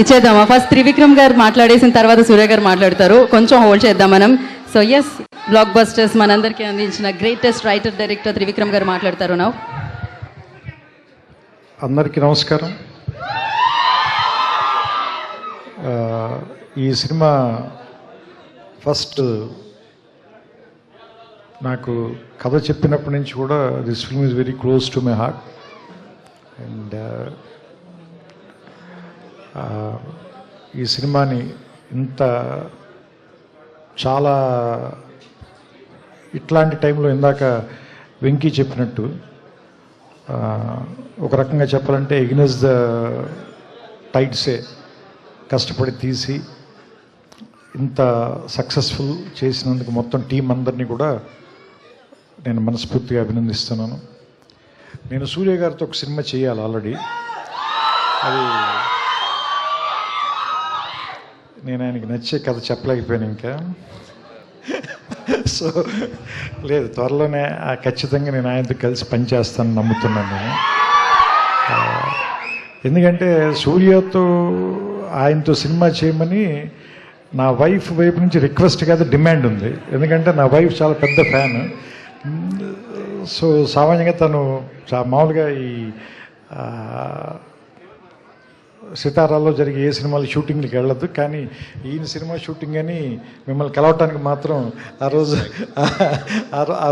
ఇచ్చేద్దామా? First Trivikram గారు మాట్లాడేసిన తర్వాత సూర్య గారు మాట్లాడతారు. కొంచెం హోల్డ్ చేద్దాం మనం. సో ఎస్, బ్లాక్ బస్టర్స్ మనందరికీ అందించిన గ్రేటెస్ట్ రైటర్ డైరెక్టర్ త్రివిక్రమ్ గారు మాట్లాడతారు. నా అందరికీ నమస్కారం. ఈ సినిమా ఫస్ట్ నాకు కథ చెప్పినప్పటి నుంచి కూడా this film is very close to my heart. And ఈ సినిమాని ఇంత చాలా ఇట్లాంటి టైంలో ఇందాక వెంకీ చెప్పినట్టు ఒక రకంగా చెప్పాలంటే ఎగ్నెస్ ద టైడ్సే కష్టపడి తీసి ఇంత సక్సెస్ఫుల్ చేసినందుకు మొత్తం టీం అందరినీ కూడా నేను మనస్ఫూర్తిగా అభినందిస్తున్నాను. నేను సూర్య గారితో ఒక సినిమా చేయాలి ఆల్రెడీ. అది నేను ఆయనకి నచ్చే కథ చెప్పలేకపోయాను ఇంకా. సో లేదు, త్వరలోనే ఖచ్చితంగా నేను ఆయనతో కలిసి పనిచేస్తానని నమ్ముతున్నాను నేను. ఎందుకంటే సూర్యతో ఆయనతో సినిమా చేయమని నా వైఫ్ వైపు నుంచి రిక్వెస్ట్ కాదు, డిమాండ్ ఉంది. ఎందుకంటే నా వైఫ్ చాలా పెద్ద ఫ్యాన్. సో సామాన్యంగా తను మామూలుగా ఈ సితారాల్లో జరిగే ఏ సినిమాలు షూటింగ్కి వెళ్ళదు, కానీ ఈయన సినిమా షూటింగ్ అని మిమ్మల్ని కలవటానికి మాత్రం ఆ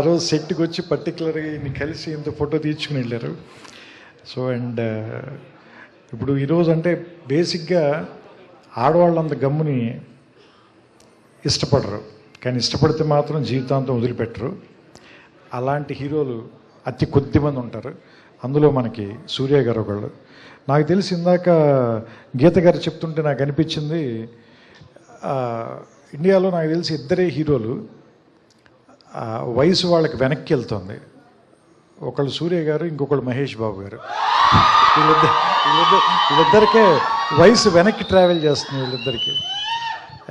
రోజు సెట్కి వచ్చి పర్టికులర్గా ఈయన్ని కలిసి ఇంత ఫోటో తీర్చుకుని వెళ్ళారు. సో అండ్ ఇప్పుడు ఈరోజు అంటే బేసిక్గా ఆడవాళ్ళంత గమ్ముని ఇష్టపడరు, కానీ ఇష్టపడితే మాత్రం జీవితాంతం వదిలిపెట్టరు. అలాంటి హీరోలు అతి కొద్ది మంది ఉంటారు. అందులో మనకి సూర్య గారు ఒకళ్ళు. నాకు తెలిసి ఇందాక గీత గారు చెప్తుంటే నాకు అనిపించింది, ఇండియాలో నాకు తెలిసి ఇద్దరే హీరోలు వయసు వాళ్ళకి వెనక్కి వెళ్తుంది. ఒకళ్ళు సూర్య గారు, ఇంకొకళ్ళు మహేష్ బాబు గారు. వీళ్ళిద్దరికే వయసు వెనక్కి ట్రావెల్ చేస్తుంది వీళ్ళిద్దరికి.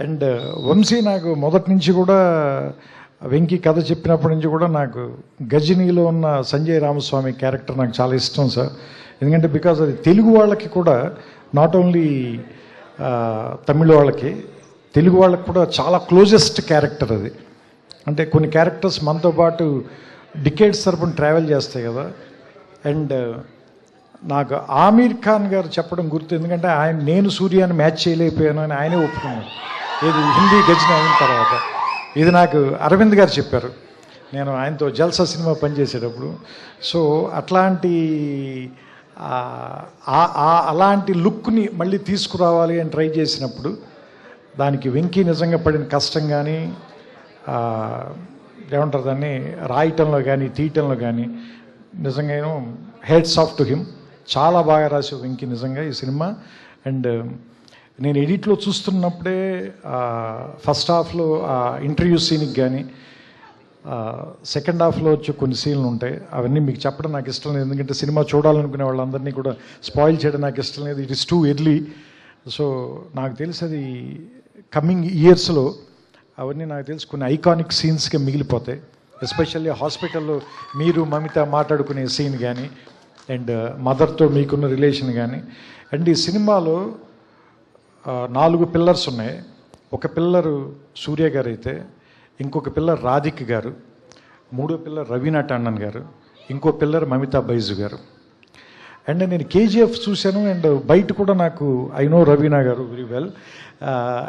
అండ్ వంశీ నాకు మొదటి నుంచి కూడా వెంకీ కథ చెప్పినప్పటి నుంచి కూడా నాకు గజనీలో ఉన్న సంజయ్ రామస్వామి క్యారెక్టర్ నాకు చాలా ఇష్టం సార్. ఎందుకంటే బికాజ్ అది తెలుగు వాళ్ళకి కూడా, నాట్ ఓన్లీ తమిళ వాళ్ళకి, తెలుగు వాళ్ళకి కూడా చాలా క్లోజెస్ట్ క్యారెక్టర్ అది. అంటే కొన్ని క్యారెక్టర్స్ మనతో పాటు డికేడ్స్ తరపున ట్రావెల్ చేస్తాయి కదా. అండ్ నాకు ఆమీర్ ఖాన్ గారు చెప్పడం గుర్తు, ఎందుకంటే నేను సూర్యాన్ని మ్యాచ్ చేయలేకపోయాను అని ఆయనే ఒప్పుకున్నాను. ఏది హిందీ గజని అయిన తర్వాత. ఇది నాకు అరవింద్ గారు చెప్పారు, నేను ఆయనతో జల్సా సినిమా పనిచేసేటప్పుడు. సో అలాంటి లుక్ని మళ్ళీ తీసుకురావాలి అని ట్రై చేసినప్పుడు దానికి వెంకీ నిజంగా పడిన కష్టం కానీ, ఏమంటారు దాన్ని, రాయటంలో కానీ తీయటంలో కానీ నిజంగా హెడ్స్ ఆఫ్ టు హిమ్. చాలా బాగా రాసావు వెంకీ నిజంగా ఈ సినిమా. అండ్ నేను ఎడిట్లో చూస్తున్నప్పుడే ఫస్ట్ హాఫ్లో ఇంటర్వ్యూ సీన్కి కానీ, సెకండ్ హాఫ్లో వచ్చే కొన్ని సీన్లు ఉంటాయి. అవన్నీ మీకు చెప్పడం నాకు ఇష్టం లేదు, ఎందుకంటే సినిమా చూడాలనుకునే వాళ్ళందరినీ కూడా స్పాయిల్ చేయడం నాకు ఇష్టం లేదు. It is too early. So నాకు తెలిసి అది కమింగ్ ఇయర్స్లో అవన్నీ నాకు తెలిసి కొన్ని ఐకానిక్ సీన్స్గా మిగిలిపోతాయి. ఎస్పెషల్లీ హాస్పిటల్లో మీరు మమిత మాట్లాడుకునే సీన్ కానీ, అండ్ మదర్తో మీకున్న రిలేషన్ కానీ. అండ్ ఈ సినిమాలో 4 పిల్లర్స్ ఉన్నాయి. ఒక పిల్లరు సూర్య గారు అయితే, ఇంకొక పిల్లర్ రాధిక్ గారు, మూడో పిల్లర్ రవీనా టండన్ గారు, ఇంకో పిల్లర్ మమితా బైజు గారు. అండ్ నేను కేజీఎఫ్ చూశాను. అండ్ బయట కూడా నాకు ఐ నో రవీనా గారు very well.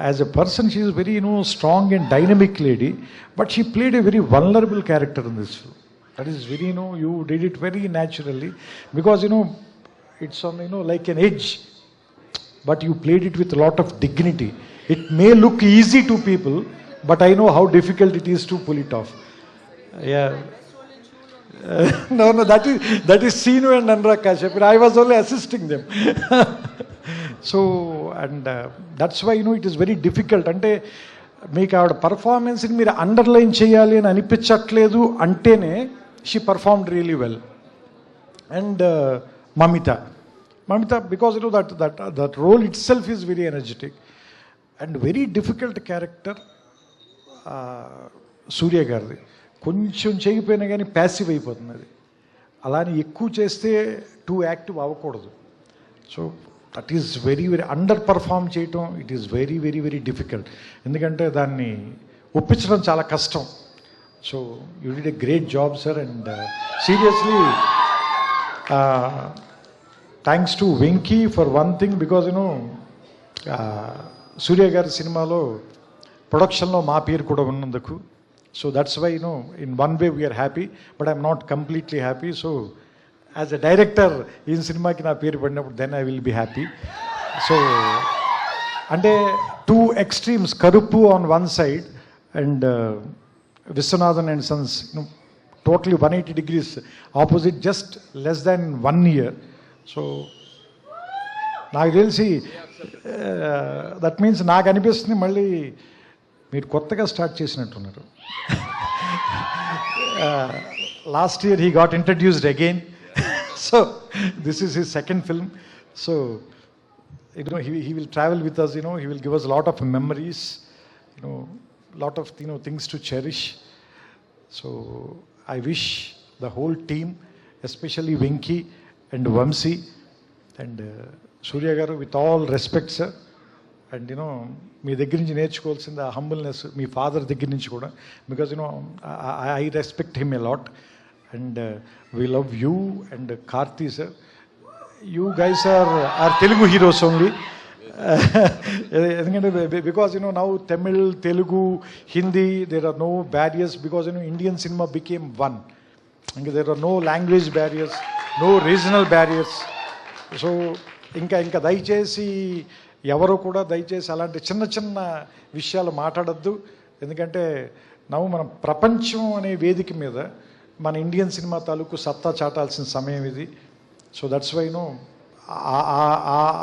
As a person she is very strong and dynamic lady, but she played a very vulnerable character in this film. That is very you did it very naturally, because it's on like an edge, but you played it with a lot of dignity. It may look easy to people, but I know how difficult it is to pull it off. Yeah. No, that is Sinu and Anurag Kashyap. I was only assisting them. So and that's why it is very difficult. అంటే మీకు ఆవిడ పర్ఫార్మెన్స్ని మీరు underline చేయాలి అని అనిపించట్లేదు అంటేనే she performed really well. And Mamitha, because that role itself is very energetic and very difficult character. సూర్య గారిది కొంచెం చేయకపోయినా కానీ ప్యాసివ్ అయిపోతుంది అది. అలానే ఎక్కువ చేస్తే టూ యాక్టివ్ అవ్వకూడదు. So that is very very under perform చేయటం it is very very very difficult. ఎందుకంటే దాన్ని ఒప్పించడం చాలా కష్టం. So you did a great job sir, and seriously thanks to Venky for one thing, because you know Surya గారి సినిమాలో ప్రొడక్షన్లో మా పేరు కూడా ఉన్నందుకు. So that's why you know in one way we're happy, but I'm not completely happy. So as a director ఈ సినిమాకి నా పేరు పడినప్పుడు then I will be happy. So అంటే two extremes, Karuppu on one side and Viswanathan and sons, totally 180 degrees opposite, just less than 1 year. So నాకు తెలిసి that means నాకు అనిపిస్తుంది మళ్ళీ మీరు కొత్తగా స్టార్ట్ చేసినట్టున్నారు. Last year he got introduced again. So this is his second film. So he will travel with us, he will give us a lot of memories, lot of things to cherish. So I wish the whole team, especially Venki and Vamsi and Surya garu, with all respect sir, and మీ దగ్గర నుంచి నేర్చుకోవాల్సింది ఆ humbleness మీ father దగ్గర నుంచి కూడా, because I respect him a lot and we love you and Karthi sir. You guys are Telugu heroes only. ఎందుకంటే because now Tamil, Telugu, Hindi, there are no barriers because Indian cinema became one. ఇంకా there are no language barriers, no regional barriers. So ఇంకా దయచేసి ఎవరు కూడా దయచేసి అలాంటి చిన్న చిన్న విషయాలు మాట్లాడద్దు. ఎందుకంటే మనం ప్రపంచం అనే వేదిక మీద మన ఇండియన్ సినిమా తాలూకు సత్తా చాటాల్సిన సమయం ఇది. సో దట్స్ వై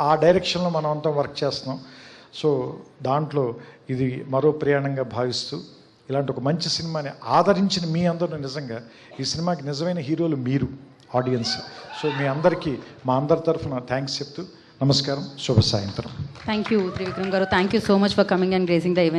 ఆ డైరెక్షన్లో మనం అంతా వర్క్ చేస్తున్నాం. సో దాంట్లో ఇది మరో ప్రయాణంగా భావిస్తూ ఇలాంటి ఒక మంచి సినిమాని ఆదరించిన మీ అందరూ, నిజంగా ఈ సినిమాకి నిజమైన హీరోలు మీరు, ఆడియన్స్. సో మీ అందరికీ మా అందరి తరఫున థ్యాంక్స్ చెప్తూ నమస్కారం, శుభ సాయంత్రం. థ్యాంక్ యూ త్రివిక్రమ్ గారు, thank you so much for coming and gracing the event.